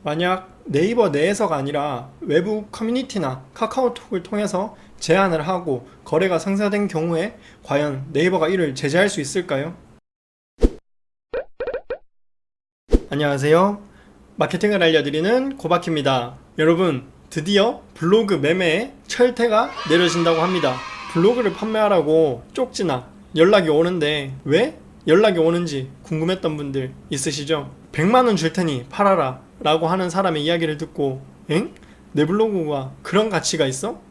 만약 네이버 내에서가 아니라 외부 커뮤니티나 카카오톡을 통해서 제안을 하고 거래가 성사된 경우에 과연 네이버가 이를 제재할 수 있을까요? 안녕하세요. 마케팅을 알려드리는 고바키입니다. 여러분, 드디어 블로그 매매에 철퇴가 내려진다고 합니다. 블로그를 판매하라고 쪽지나 연락이 오는데 왜 연락이 오는지 궁금했던 분들 있으시죠? 100만원 줄 테니 팔아라 라고 하는 사람의 이야기를 듣고 엥? 내 블로그가 그런 가치가 있어?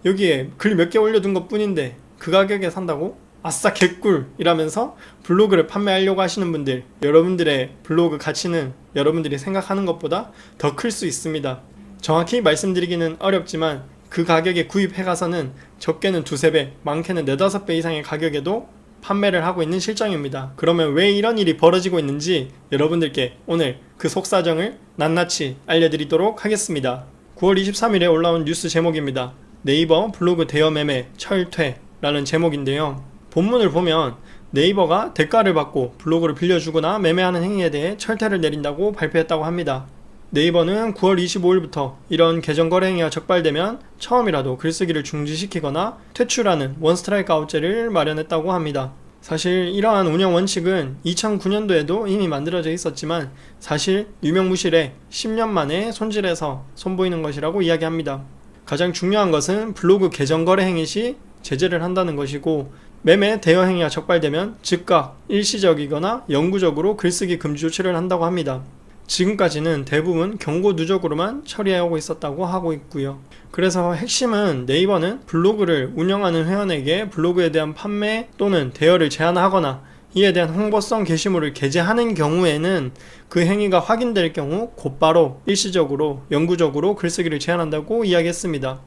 여기에 글 몇 개 올려둔 것 뿐인데 그 가격에 산다고? 아싸 개꿀 이라면서 블로그를 판매하려고 하시는 분들, 여러분들의 블로그 가치는 여러분들이 생각하는 것보다 더 클 수 있습니다. 정확히 말씀드리기는 어렵지만 그 가격에 구입해가서는 적게는 두세 배, 많게는 네다섯 배 이상의 가격에도 판매를 하고 있는 실정입니다. 그러면 왜 이런 일이 벌어지고 있는지 여러분들께 오늘 그 속사정을 낱낱이 알려드리도록 하겠습니다. 9월 23일에 올라온 뉴스 제목입니다. 네이버 블로그 대여 매매 철퇴라는 제목인데요. 본문을 보면 네이버가 대가를 받고 블로그를 빌려주거나 매매하는 행위에 대해 철퇴를 내린다고 발표했다고 합니다. 네이버는 9월 25일부터 이런 계정 거래 행위가 적발되면 처음이라도 글쓰기를 중지시키거나 퇴출하는 원스트라이크 아웃제를 마련했다고 합니다. 사실 이러한 운영 원칙은 2009년도에도 이미 만들어져 있었지만 사실 유명무실에 10년 만에 손질해서 선보이는 것이라고 이야기합니다. 가장 중요한 것은 블로그 계정 거래 행위 시 제재를 한다는 것이고, 매매 대여 행위가 적발되면 즉각 일시적이거나 영구적으로 글쓰기 금지 조치를 한다고 합니다. 지금까지는 대부분 경고 누적으로만 처리하고 있었다고 하고 있고요. 그래서 핵심은 네이버는 블로그를 운영하는 회원에게 블로그에 대한 판매 또는 대여를 제한하거나 이에 대한 홍보성 게시물을 게재하는 경우에는 그 행위가 확인될 경우 곧바로 일시적으로 영구적으로 글쓰기를 제한한다고 이야기했습니다.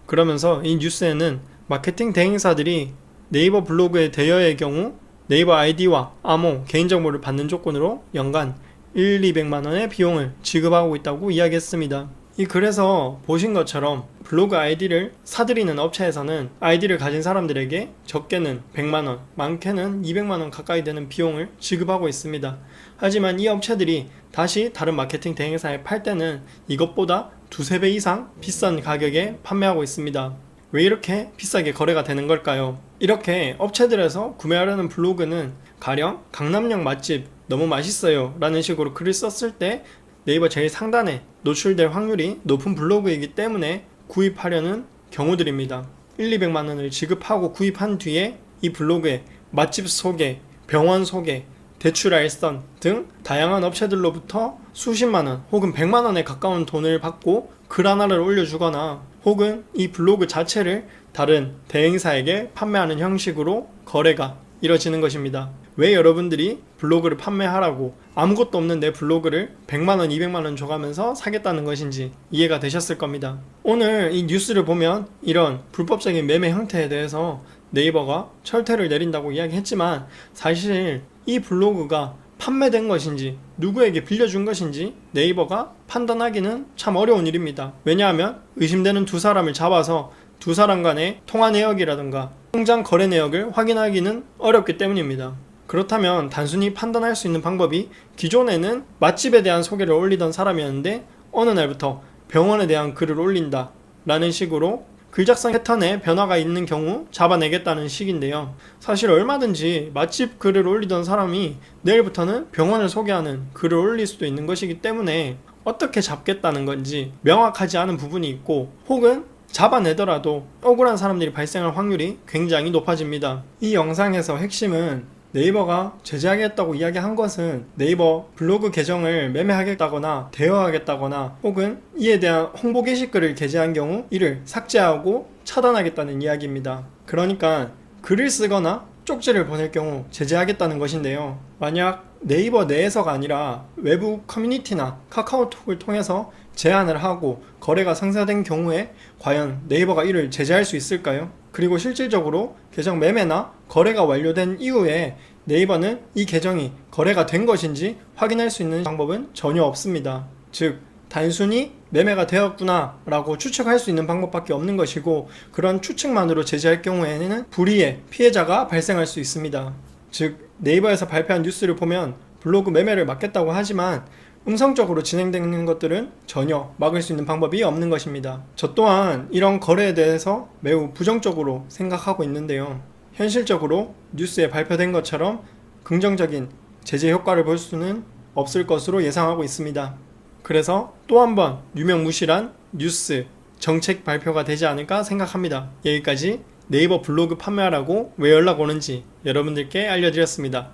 그러면서 이 뉴스에는 마케팅 대행사들이 네이버 블로그의 대여의 경우 네이버 아이디와 암호 개인정보를 받는 조건으로 연간 200만원의 비용을 지급하고 있다고 이야기했습니다. 이 글에서 보신 것처럼 블로그 아이디를 사들이는 업체에서는 아이디를 가진 사람들에게 적게는 100만원, 많게는 200만원 가까이 되는 비용을 지급하고 있습니다. 하지만 이 업체들이 다시 다른 마케팅 대행사에 팔 때는 이것보다 두세 배 이상 비싼 가격에 판매하고 있습니다. 왜 이렇게 비싸게 거래가 되는 걸까요? 이렇게 업체들에서 구매하려는 블로그는 가령 강남역 맛집 너무 맛있어요 라는 식으로 글을 썼을 때 네이버 제일 상단에 노출될 확률이 높은 블로그이기 때문에 구입하려는 경우들입니다. 200만원을 지급하고 구입한 뒤에 이 블로그에 맛집 소개, 병원 소개, 대출 알선 등 다양한 업체들로부터 수십만원 혹은 100만원에 가까운 돈을 받고 글 하나를 올려주거나 혹은 이 블로그 자체를 다른 대행사에게 판매하는 형식으로 거래가 이뤄지는 것입니다. 왜 여러분들이 블로그를 판매하라고 아무것도 없는 내 블로그를 100만원, 200만원 줘가면서 사겠다는 것인지 이해가 되셨을 겁니다. 오늘 이 뉴스를 보면 이런 불법적인 매매 형태에 대해서 네이버가 철퇴를 내린다고 이야기했지만 사실 이 블로그가 판매된 것인지 누구에게 빌려준 것인지 네이버가 판단하기는 참 어려운 일입니다. 왜냐하면 의심되는 두 사람을 잡아서 두 사람 간의 통화 내역이라든가 통장 거래 내역을 확인하기는 어렵기 때문입니다. 그렇다면 단순히 판단할 수 있는 방법이 기존에는 맛집에 대한 소개를 올리던 사람이었는데 어느 날부터 병원에 대한 글을 올린다 라는 식으로 글 작성 패턴에 변화가 있는 경우 잡아내겠다는 식인데요. 사실 얼마든지 맛집 글을 올리던 사람이 내일부터는 병원을 소개하는 글을 올릴 수도 있는 것이기 때문에 어떻게 잡겠다는 건지 명확하지 않은 부분이 있고, 혹은 잡아내더라도 억울한 사람들이 발생할 확률이 굉장히 높아집니다. 이 영상에서 핵심은 네이버가 제재하겠다고 이야기한 것은 네이버 블로그 계정을 매매하겠다거나 대여하겠다거나 혹은 이에 대한 홍보 게시글을 게재한 경우 이를 삭제하고 차단하겠다는 이야기입니다. 그러니까 글을 쓰거나 쪽지를 보낼 경우 제재하겠다는 것인데요. 만약 네이버 내에서가 아니라 외부 커뮤니티나 카카오톡을 통해서 제안을 하고 거래가 성사된 경우에 과연 네이버가 이를 제재할 수 있을까요? 그리고 실질적으로 계정 매매나 거래가 완료된 이후에 네이버는 이 계정이 거래가 된 것인지 확인할 수 있는 방법은 전혀 없습니다. 즉 단순히 매매가 되었구나 라고 추측할 수 있는 방법밖에 없는 것이고, 그런 추측만으로 제재할 경우에는 불이의 피해자가 발생할 수 있습니다. 즉 네이버에서 발표한 뉴스를 보면 블로그 매매를 막겠다고 하지만 음성적으로 진행되는 것들은 전혀 막을 수 있는 방법이 없는 것입니다. 저 또한 이런 거래에 대해서 매우 부정적으로 생각하고 있는데요. 현실적으로 뉴스에 발표된 것처럼 긍정적인 제재 효과를 볼 수는 없을 것으로 예상하고 있습니다. 그래서 또 한 번 유명무실한 뉴스, 정책 발표가 되지 않을까 생각합니다. 여기까지 네이버 블로그 판매하라고 왜 연락 오는지 여러분들께 알려드렸습니다.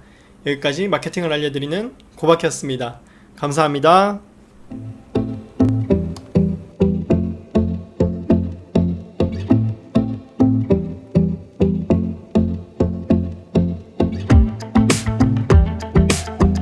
여기까지 마케팅을 알려드리는 고박이었습니다. 감사합니다.